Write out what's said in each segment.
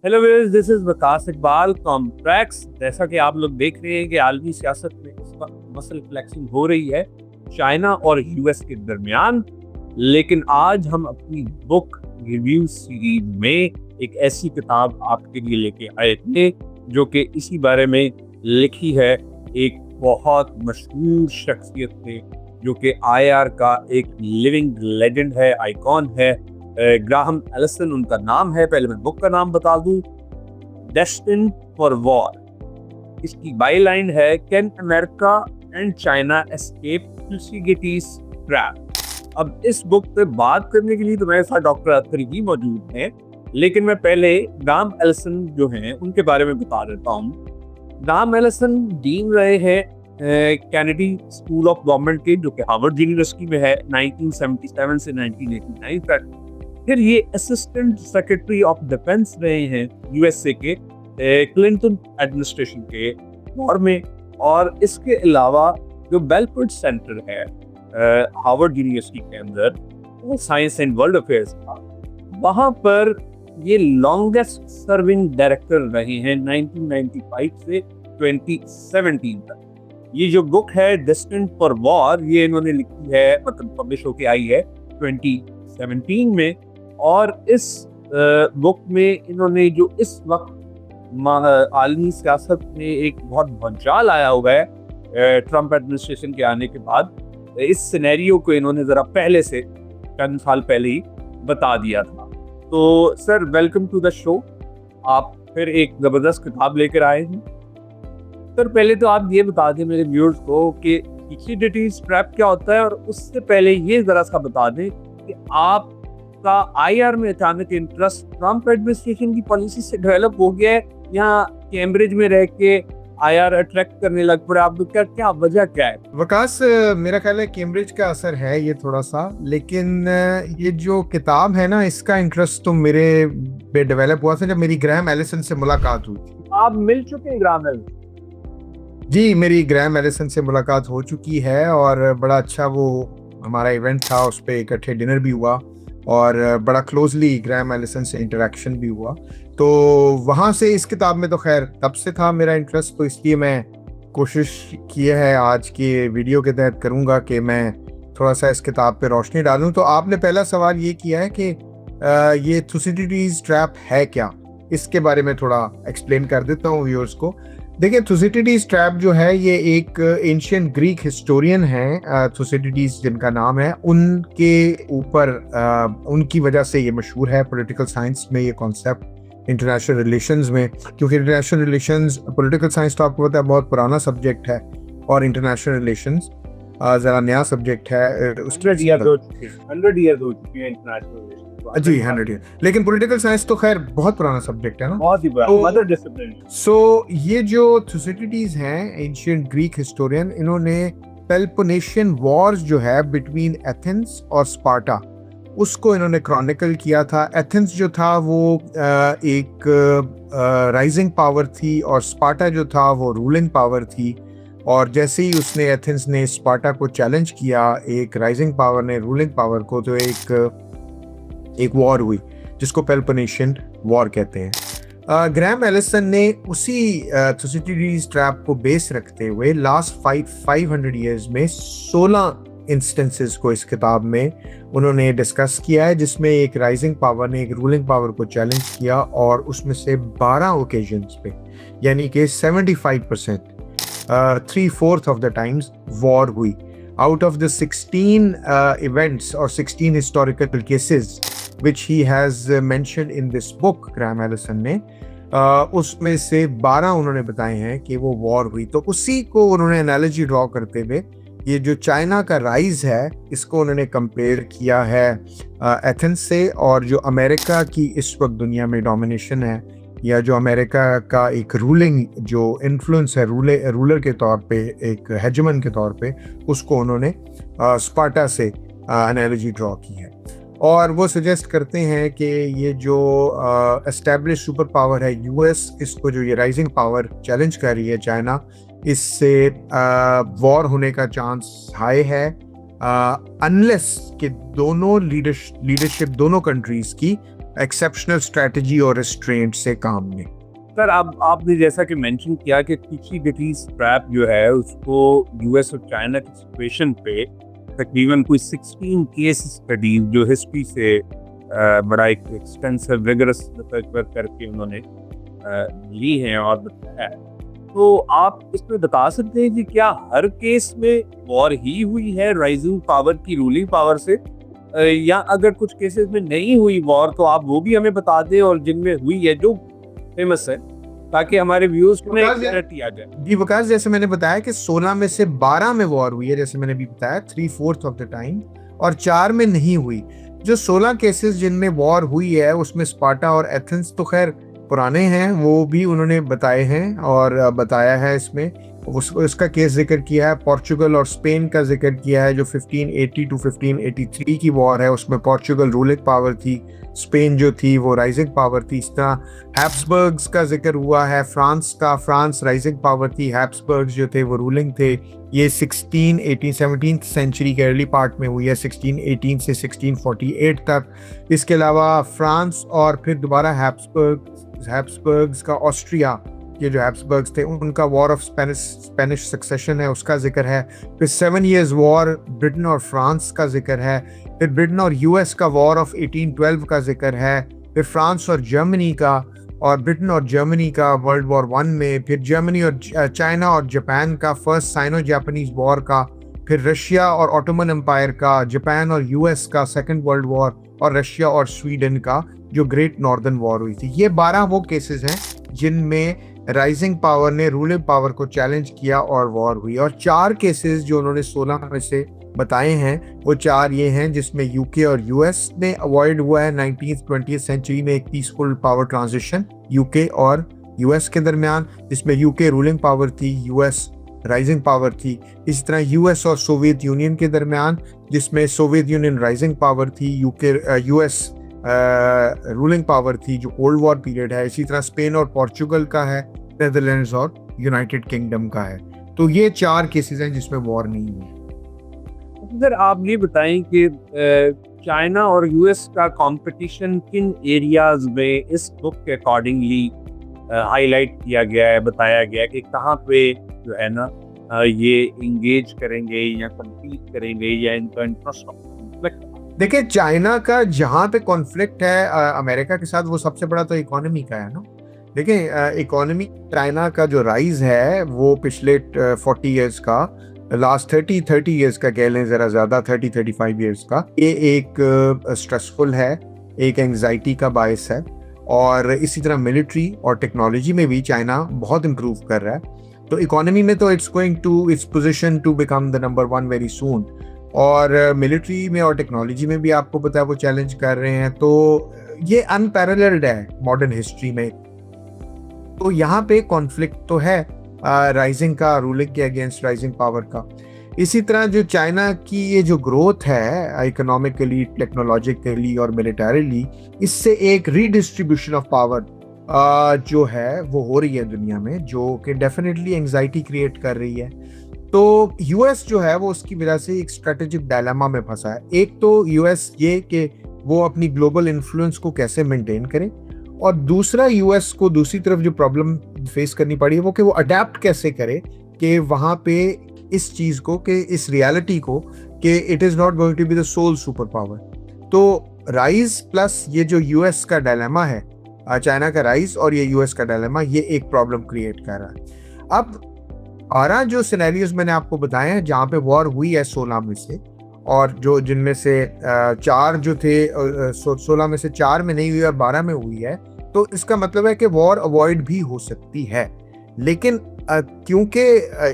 Hello viewers, this is Waqas Iqbal complex. जैसा कि आप लोग देख रहे हैं कि आलमी सियासत में इस वक्त मसल फ्लेक्सिंग हो रही है चाइना और यूएस के दरमियान। लेकिन आज हम अपनी बुक रिव्यू सीरीज में एक ऐसी किताब आपके लिए लेके आए थे जो कि इसी बारे में लिखी है एक बहुत मशहूर शख्सियत थे, जो कि आईआर का एक लिविंग लेजेंड है, आइकॉन है। ग्राहम एलिसन उनका नाम है। पहले मैं बुक का नाम बता दूं, डेस्टिन्ड फॉर वॉर। इसकी बाईलाइन है, can America and China escape Thucydides trap. अब इस बुक पे बात करने के लिए तो मेरे साथ डॉक्टर अत्तरी भी मौजूद हैं, लेकिन मैं पहले ग्राहम एलिसन जो हैं उनके बारे में बता देता हूँ। ग्राहम एलिसन डीन रहे हैं कैनेडी स्कूल ऑफ गवर्नमेंट के, जो कि हार्वर्ड यूनिवर्सिटी में है 1977 से 1989 तक। फिर ये असिस्टेंट सेक्रेटरी ऑफ डिफेंस रहे हैं यूएसए के क्लिंटन एडमिनिस्ट्रेशन के दौर में। और इसके अलावा जो बेलफोर्ड सेंटर है हार्वर्ड यूनिवर्सिटी के अंदर, वो साइंस एंड वर्ल्ड अफेयर्स था, वहाँ पर ये लॉन्गेस्ट सर्विंग डायरेक्टर रहे हैं 1995 से 2017 तक। ये जो बुक है डेस्टिन्ड फॉर वॉर, ये इन्होंने लिखी है, मतलब पब्लिश होके आई है 2017 में। और इस बुक में इन्होंने जो इस वक्त आलमी सियासत में एक बहुत भंचाल आया हुआ है ट्रंप एडमिनिस्ट्रेशन के आने के बाद, इस सिनेरियो को इन्होंने जरा पहले से चंद साल पहले ही बता दिया था। तो sir, welcome to the show. आप फिर एक जबरदस्त किताब लेकर आए हैं। सर, पहले तो आप ये बता दें मेरे व्यूअर्स को कि थुसिडिटीज ट्रैप क्या होता है, और उससे पहले ये जरा सा बता दें कि आप का आईआर में अचानक इंटरेस्ट ट्रंप एडमिनिस्ट्रेशन की पॉलिसी से डेवलप हो गया है, या कैम्ब्रिज में रह के आईआर अट्रैक्ट करने लग पड़े आप? क्या वजह क्या है? वकास, मेरा ख्याल है कैम्ब्रिज का असर है ये थोड़ा सा, लेकिन ये जो किताब है ना, इसका इंटरेस्ट तो मेरे पे डेवलप हुआ था जब मेरी ग्राहम एलिसन से मुलाकात हुई थी। आप मिल चुके हैं ग्राहम एलिसन? जी, मेरी ग्राहम एलिसन से मुलाकात हो चुकी है और बड़ा अच्छा वो हमारा इवेंट था, उस पर इकट्ठे डिनर भी हुआ और बड़ा क्लोजली ग्राहम एलिसन से इंटरेक्शन भी हुआ। तो वहाँ से इस किताब में तो खैर तब से था मेरा इंटरेस्ट, तो इसलिए मैं कोशिश की है आज के वीडियो के तहत करूँगा कि मैं थोड़ा सा इस किताब पे रोशनी डालूँ। तो आपने पहला सवाल ये किया है कि ये थुसिडिटीज ट्रैप है क्या, इसके बारे में थोड़ा एक्सप्लेन कर देता हूँ व्यूअर्स को। देखिए, थुसिडिटीज ट्रैप जो है ये एक एंशियंट ग्रीक हिस्टोरियन है, थुसिडिटीज जिनका नाम है, उनके ऊपर उनकी वजह से ये मशहूर है पॉलिटिकल साइंस में ये कॉन्सेप्ट, इंटरनेशनल रिलेशंस में। क्योंकि इंटरनेशनल रिलेशंस, पॉलिटिकल साइंस तो आपको पता है बहुत पुराना सब्जेक्ट है और इंटरनेशनल रिलेशंस ज़रा नया सब्जेक्ट है। 100 ईयर हो चुके हैं इंटरनेशनल रिलेशन। जी, 100 ईयर। लेकिन पॉलिटिकल साइंस तो खैर बहुत पुराना सब्जेक्ट है ना, बहुत ही पुराना, मदर डिसिप्लिन। सो ये जो थुसिडिटीज हैं, एंशियंट ग्रीक हिस्टोरियन, इन्होंने पेलोपोनेशियन वॉर्स जो है बिटवीन एथेंस और स्पार्टा, उसको इन्होंने क्रॉनिकल किया था। एथेंस जो था वो एक राइजिंग पावर थी और स्पार्टा जो था वो रूलिंग पावर थी। और जैसे ही उसने एथेंस ने स्पार्टा को चैलेंज किया, एक राइजिंग पावर ने रूलिंग पावर को, तो एक वॉर हुई जिसको पेलोपोनेशियन वॉर कहते हैं। ग्राहम एलिसन ने उसी थुसिडिटीज ट्रैप को बेस रखते हुए लास्ट 500 ईयर्स में 16 इंस्टेंसेस को इस किताब में उन्होंने डिस्कस किया है, जिसमें एक राइजिंग पावर ने एक रूलिंग पावर को चैलेंज किया और उसमें से 12 ओकेजन्स पे, यानी कि 75%, 3/4 ऑफ द टाइम्स वॉर हुई। Out of the 16 events or 16 historical cases which he has mentioned in this book, Graham Allison ने उसमें से 12 उन्होंने बताए हैं कि वो वॉर हुई। तो उसी को उन्होंने एनालॉजी ड्रॉ करते हुए ये जो चाइना का राइज है, इसको उन्होंने कंपेयर किया है एथेंस से, और जो अमेरिका की इस वक्त दुनिया में डोमिनेशन है, या जो अमेरिका का एक रूलिंग जो इन्फ्लुएंस है रूलर के तौर पे, एक हेजमन के तौर पे, उसको उन्होंने स्पार्टा से एनालॉजी ड्रॉ की है। और वो सजेस्ट करते हैं कि ये जो एस्टैब्लिश सुपर पावर है यूएस, इसको जो ये राइजिंग पावर चैलेंज कर रही है चाइना, इससे वॉर होने का चांस हाई है, अनलेस कि दोनों लीडरशिप दोनों कंट्रीज की एक्सेप्शनल स्ट्रेटजी और रिस्ट्रेंट से काम में। सर अब आपने जैसा कि मेंशन किया कि थुसिडिडीज ट्रैप जो है उसको यूएस और चाइना की सिचुएशन पे तकरीबन कोई 16 केस स्टडीज जो हिस्ट्री से बड़ा एक एक्सटेंसिव रिगरस रिसर्च वर्क करके उन्होंने ली हैं और बताया है। तो आप इसमें बता सकते हैं कि क्या हर केस में वॉर ही हुई है राइजिंग पावर की रूलिंग पावर से, या अगर कुछ केसेस में नहीं हुई वॉर तो आप वो भी हमें बता दें, और जिनमें हुई है जो फेमस है, ताकि हमारे व्यूअर्स को क्लैरिटी आ जाए। जी विकास, जैसे मैंने बताया कि 16 में से 12 में वॉर हुई है, जैसे मैंने भी बताया 3/4 ऑफ द टाइम, और 4 में नहीं हुई। जो 16 केसेस जिनमें वॉर हुई है उसमें स्पार्टा और एथेंस तो खैर पुराने हैं, वो भी उन्होंने बताए हैं और बताया है इसमें उसका केस जिक्र किया है। पोर्चुगल और स्पेन का जिक्र किया है, जो 1580 टू 1583 की वॉर है, उसमें पोर्चुगल रूलिंग पावर थी, स्पेन जो थी वो राइजिंग पावर थी। इस तरह हैब्सबर्ग्स का जिक्र हुआ है, फ्रांस राइजिंग पावर थी, हैब्सबर्ग्स जो थे वो रूलिंग थे। ये 17th सेंचुरी के अर्ली पार्ट में हुई है, 1618 से 1648 तक। इसके अलावा फ्रांस और फिर दोबारा हैब्सबर्ग्स का ऑस्ट्रिया, ये जो हैब्सबर्ग्स थे उनका वॉर ऑफ स्पेनिश सक्सेशन है, उसका जिक्र है। फिर 7 years वॉर ब्रिटेन और फ्रांस का जिक्र है। फिर ब्रिटेन और यूएस का वॉर ऑफ 1812 का जिक्र है। फिर फ्रांस और जर्मनी का, और ब्रिटेन और जर्मनी का वर्ल्ड वॉर 1 में। फिर जर्मनी और चाइना और जापान का फर्स्ट साइनो जापानीज वॉर का। फिर रशिया और ऑटोमन एम्पायर का, जापान और यूएस का सेकेंड वर्ल्ड वॉर, और रशिया और स्वीडन का जो ग्रेट नॉर्दर्न वॉर हुई थी। ये 12 वो केसेस हैं जिनमें राइजिंग पावर ने रूलिंग पावर को चैलेंज किया और वॉर हुई। और 4 केसेस जो उन्होंने 16 में से बताए हैं वो 4 ये हैं जिसमें यूके और यूएस ने अवॉइड हुआ है 19th-20th सेंचुरी में एक पीसफुल पावर ट्रांजिशन यूके और यूएस के दरमियान, जिसमें यूके रूलिंग पावर थी, यूएस राइजिंग पावर थी। इसी तरह यूएस और सोवियत यूनियन के दरमियान, जिसमें सोवियत यूनियन राइजिंग पावर थी, यूएस रूलिंग पावर थी, जो कोल्ड वॉर पीरियड है। इसी तरह स्पेन और पोर्चुगल का है, नेदरलैंड्स और यूनाइटेड किंगडम का है। तो ये 4 केसेस हैं जिसमें वॉर नहीं हुई। सर आप ये बताएं कि चाइना और यूएस का कंपटीशन किन एरियाज में इस बुक के अकॉर्डिंगली हाईलाइट किया गया है, बताया गया है कि कहाँ पे जो है ना ये इंगेज करेंगे या कम्पीट करेंगे या इनका इंटरेस्ट कॉन्फ्लिक्ट। देखिए, चाइना का जहाँ पे कॉन्फ्लिक्ट है अमेरिका के साथ, वो सबसे बड़ा तो इकोनॉमी का है ना। देखिए, इकोनॉमी चाइना का जो राइज है वो पिछले 40 ईयर्स का, लास्ट 30 ईयर्स का कह लें, ज़रा ज़्यादा 30-35 ईयर्स का, ये एक स्ट्रेसफुल है, एक एंग्जाइटी का बायस है। और इसी तरह मिलिट्री और टेक्नोलॉजी में भी चाइना बहुत इम्प्रूव कर रहा है। तो इकोनॉमी में तो it's going to its position to become the number 1 very soon. और मिलिट्री में और टेक्नोलॉजी में भी आपको पता है वो चैलेंज कर रहे हैं। तो ये अनपैरेलल्ड है मॉडर्न हिस्ट्री में। तो यहाँ पे कॉन्फ्लिक्ट तो है राइजिंग का, रूलिंग के अगेंस्ट राइजिंग पावर का। इसी तरह जो चाइना की ये जो ग्रोथ है इकोनॉमिकली, टेक्नोलॉजिकली और मिलिटरीली, इससे एक रीडिस्ट्रीब्यूशन ऑफ पावर जो है वो हो रही है दुनिया में, जो कि डेफिनेटली एंजाइटी क्रिएट कर रही है। तो यूएस जो है वो उसकी वजह से एक स्ट्रेटेजिक डायलेमा में फंसा है। एक तो यूएस ये कि वो अपनी ग्लोबल इन्फ्लुएंस को कैसे मेंटेन करे, और दूसरा यूएस को दूसरी तरफ जो प्रॉब्लम फेस करनी पड़ी है वो कि वो अडेप्ट कैसे करे कि वहाँ पे इस चीज़ को, कि इस रियलिटी को, कि it is not going to be the sole super power. तो राइज प्लस ये जो यूएस का डायलेमा है, चाइना का राइज और ये यूएस का डायलेमा, ये एक प्रॉब्लम क्रिएट कर रहा है। अब 12 जो सिनेरियोज मैंने आपको बताए हैं जहाँ पे वॉर हुई है 16 में से, और जो जिनमें से 4 जो थे 16 में से 4 में नहीं हुई और 12 में हुई है, तो इसका मतलब है कि वॉर अवॉइड भी हो सकती है। लेकिन क्योंकि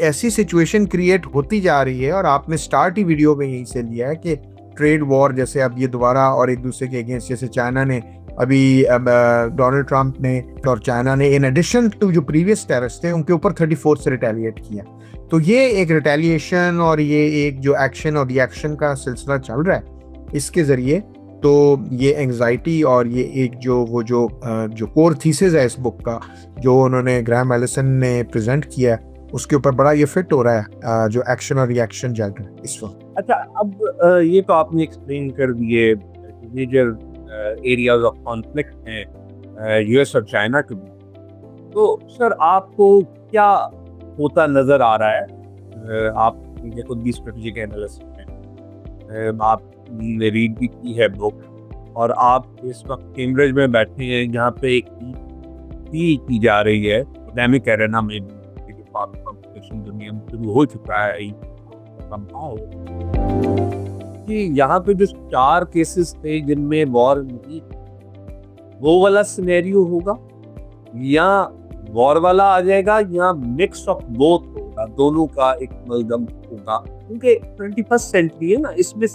ऐसी सिचुएशन क्रिएट होती जा रही है, और आपने स्टार्ट ही वीडियो में यहीं से लिया है कि ट्रेड वॉर जैसे अब ये दोबारा और एक दूसरे के अगेंस्ट, जैसे चाइना ने अभी डोनाल्ड ट्रंप ने और चाइना ने इन एडिशन टू जो प्रीवियस टेररिस्ट थे उनके ऊपर 34 से रिटेलिएट किया। तो ये एक रिटेलिएशन और ये एक जो एक्शन और रिएक्शन का सिलसिला चल रहा है, इसके ज़रिए तो ये एंग्जाइटी और ये एक जो कोर थीसिस है इस बुक का, जो उन्होंने ग्राहम एलिसन ने प्रेजेंट किया, उसके ऊपर बड़ा ये फिट हो रहा है जो एक्शन और रिएक्शन चल रहा है इस वक्त। अच्छा, अब ये तो आपने एक्सप्लेन कर दिए मेजर एरियाज ऑफ कॉन्फ्लिक्ट हैं यूएस और चाइना के बीच। तो सर आपको क्या होता नजर आ रहा है? आप ये खुद भी स्ट्रेटेजिक एनालिस्ट हैं, आपने रीड भी की है बुक, और आप इस वक्त कैम्ब्रिज में बैठे हैं जहाँ पे एक की जा रही है एकेडमिक एरेना में भी, कंपटीशन दुनिया में शुरू हो चुका है कि यहाँ पे जो 4 केसेस थे जिनमें वॉर नहीं, वो वाला सिनेरियो होगा या वॉर वाला आ जाएगा या मिक्स ऑफ बोथ होगा, दोनों का एक मलगम होगा? क्योंकि 21st सेंचुरी है ना, इसमें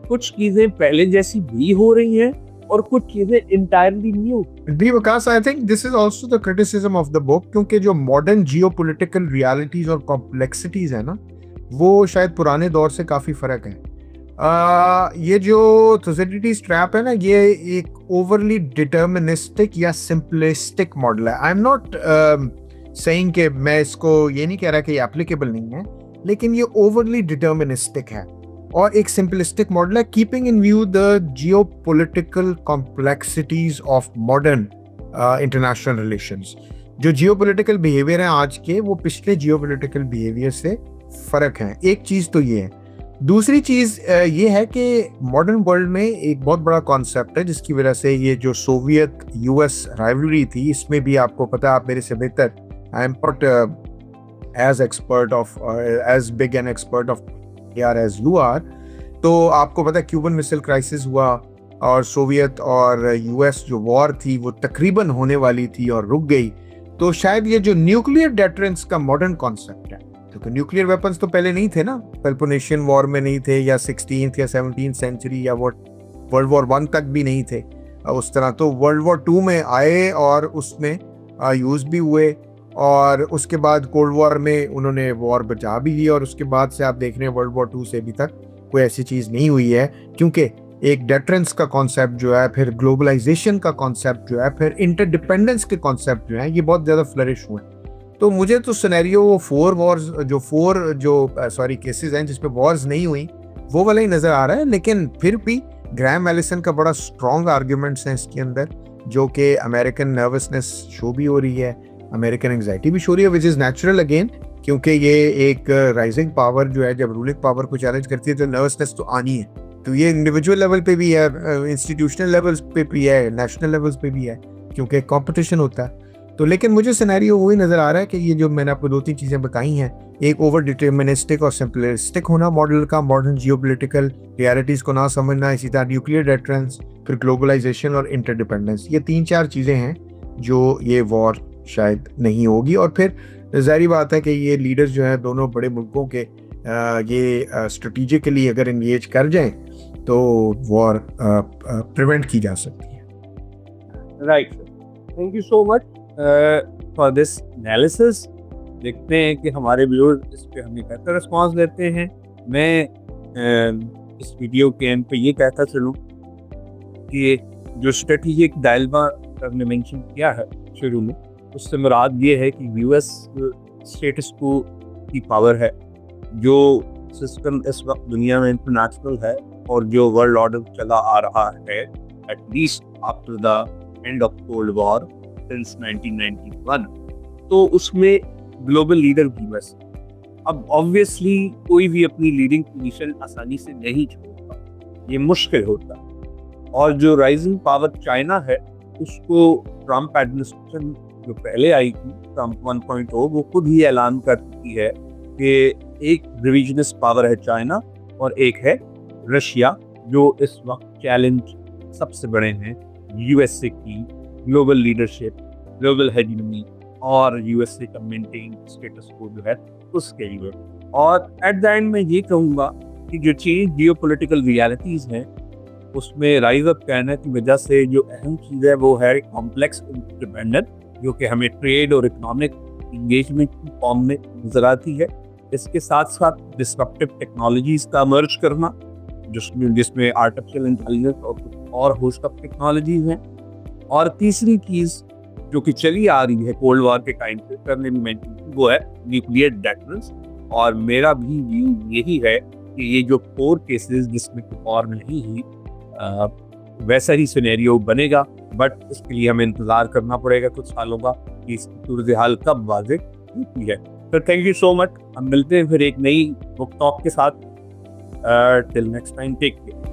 कुछ चीजें पहले जैसी भी हो रही हैं और कुछ चीजें entirely new. The Waqas, I think this is also the criticism of the book, क्योंकि जो मॉडर्न जियोपॉलिटिकल रियलिटीज और कॉम्प्लेक्सिटीज है ना, वो शायद पुराने दौर से काफी फर्क है। ये जो थुसिडिटीज ट्रैप है ना, ये एक ओवरली डिटर्मिनिस्टिक या सिंपलिस्टिक मॉडल है। आई एम नॉट सेइंग कि मैं इसको ये नहीं कह रहा कि ये एप्लीकेबल नहीं है, लेकिन ये ओवरली डिटर्मिनिस्टिक है और एक सिंपलिस्टिक मॉडल है, keeping in view the geopolitical complexities of modern international relations. जो जियोपॉलिटिकल बिहेवियर है आज के, वो पिछले जियोपॉलिटिकल बिहेवियर से फर्क है। एक चीज तो ये है। दूसरी चीज ये है कि मॉडर्न वर्ल्ड में एक बहुत बड़ा कॉन्सेप्ट है जिसकी वजह से ये जो सोवियत यूएस राइवलरी थी, इसमें भी आपको पता है, आप मेरे से बेहतर, I am not as expert of as big an expert of यार एज यू आर, तो आपको पता है क्यूबन मिसाइल क्राइसिस हुआ और सोवियत और यूएस जो वॉर थी वो तकरीबन होने वाली थी और रुक गई। तो शायद ये जो न्यूक्लियर डेटरेंस का मॉडर्न कॉन्सेप्ट है, क्योंकि न्यूक्लियर वेपन्स तो पहले नहीं थे ना, पेलोपोनेशियन वॉर में नहीं थे, या 16th या 17th सेंचुरी या वर्ल्ड वॉर 1 तक भी नहीं थे उस तरह। तो वर्ल्ड वॉर 2 में आए और उसमें यूज भी हुए, और उसके बाद कोल्ड वॉर में उन्होंने वॉर बचा भी ली, और उसके बाद से आप देख रहे हैं वर्ल्ड वॉर 2 से अभी तक कोई ऐसी चीज़ नहीं हुई है, क्योंकि एक डेटरेंस का कॉन्सेप्ट जो है, फिर ग्लोबलाइजेशन का कॉन्सेप्ट जो है, फिर इंटरडिपेंडेंस के कॉन्सेप्ट जो है, ये बहुत ज़्यादा फ्लरिश हुए। तो मुझे तो सिनेरियो वो 4 केसेस हैं जिसपे वॉर्स नहीं हुई, वो वाला ही नज़र आ रहा है। लेकिन फिर भी ग्रैम एलिसन का बड़ा स्ट्रॉन्ग आर्ग्यूमेंट्स हैं इसके अंदर, जो कि अमेरिकन नर्वसनेस शो भी हो रही है, अमेरिकन एंग्जाइटी भी शो हो रही है, विच इज़ नेचुरल अगेन, क्योंकि ये एक राइजिंग पावर जो है, जब रूलिंग पावर को चैलेंज करती है तो नर्वसनेस तो आनी है। तो ये इंडिविजुअल लेवल पे भी है, इंस्टीट्यूशनल लेवल्स पे भी है, नेशनल लेवल्स पे भी है, क्योंकि कंपटीशन होता है। तो लेकिन मुझे सिनेरियो वही नज़र आ रहा है कि ये जो मैंने आपको 2-3 चीज़ें बताई हैं, एक ओवर डिटर्मिनिस्टिक और सिंपलिस्टिक होना मॉडल का, मॉडर्न जियोपॉलिटिकल रियलिटीज़ को ना समझना, इसी तरह न्यूक्लियर डेटरेंस, फिर ग्लोबलाइजेशन और इंटरडिपेंडेंस, ये 3-4 चीज़ें हैं जो ये वॉर शायद नहीं होगी। और फिर ज़ाहिर बात है कि ये लीडर्स जो हैं दोनों बड़े मुल्कों के, ये स्ट्रेटेजिकली अगर इंगेज कर जाएं तो वॉर प्रिवेंट की जा सकती है। Right, thank you so much for this analysis. देखते हैं कि हमारे व्यूअर्स इस पे हमें कैसा रिस्पॉन्स देते हैं। मैं इस वीडियो के एंड पे ये कहता चलूँ कि जो स्ट्रेटेजिक डायलमा हमने मेंशन किया है शुरू में, उससे मुराद ये है कि यूएस स्टेटस को की पावर है, जो सिस्टम इस वक्त दुनिया में इंटरनेशनल है और जो वर्ल्ड ऑर्डर चला आ रहा है at least after the end of cold war since 1991, तो उसमें ग्लोबल लीडर यूएस। अब ऑब्वियसली कोई भी अपनी लीडिंग पोजीशन आसानी से नहीं छोड़ता, ये मुश्किल होता है। और जो राइजिंग पावर चाइना है, उसको ट्रम्प एडमिनिस्ट्रेशन जो पहले आई थी, ट्रम्प 1.0, वो खुद ही ऐलान कर चुकी है कि एक रिविजनिस्ट पावर है चाइना और एक है रशिया, जो इस वक्त चैलेंज सबसे बड़े हैं यूएसए की ग्लोबल लीडरशिप, ग्लोबल हेजेमनी और यूएसए का मेंटेन स्टेटस को जो है उसके लिए। और एट द एंड मैं ये कहूँगा कि जो चीज़ जियोपॉलिटिकल रियलिटीज़ हैं, उसमें राइज अप कहने की वजह से जो अहम चीज़ है वो है कॉम्प्लेक्स इंटरडिपेंडेंट, जो कि हमें ट्रेड और इकोनॉमिक इंगेजमेंट की फॉर्म में नजर आती है। इसके साथ साथ डिस्रप्टिव टेक्नोलॉजीज का मर्ज करना, जिसमें आर्टिफिशियल इंटेलिजेंस और होस्ट ऑफ टेक्नोलॉजीज हैं। और तीसरी चीज़ जो कि चली आ रही है कोल्ड वॉर के टाइम से करने में मेंशन की, वो है न्यूक्लियर डेटरेंस। और मेरा भी व्यू यही है कि ये जो 4 केसेस जिसमें कोई और नहीं हुई, वैसा ही सिनेरियो बनेगा, बट इसके लिए हमें इंतजार करना पड़ेगा कुछ सालों का कि इसकी सूरत हाल कब वाज़ेह होती है। तो थैंक यू सो मच, हम मिलते हैं फिर एक नई बुक टॉक के साथ। Till next time, take care.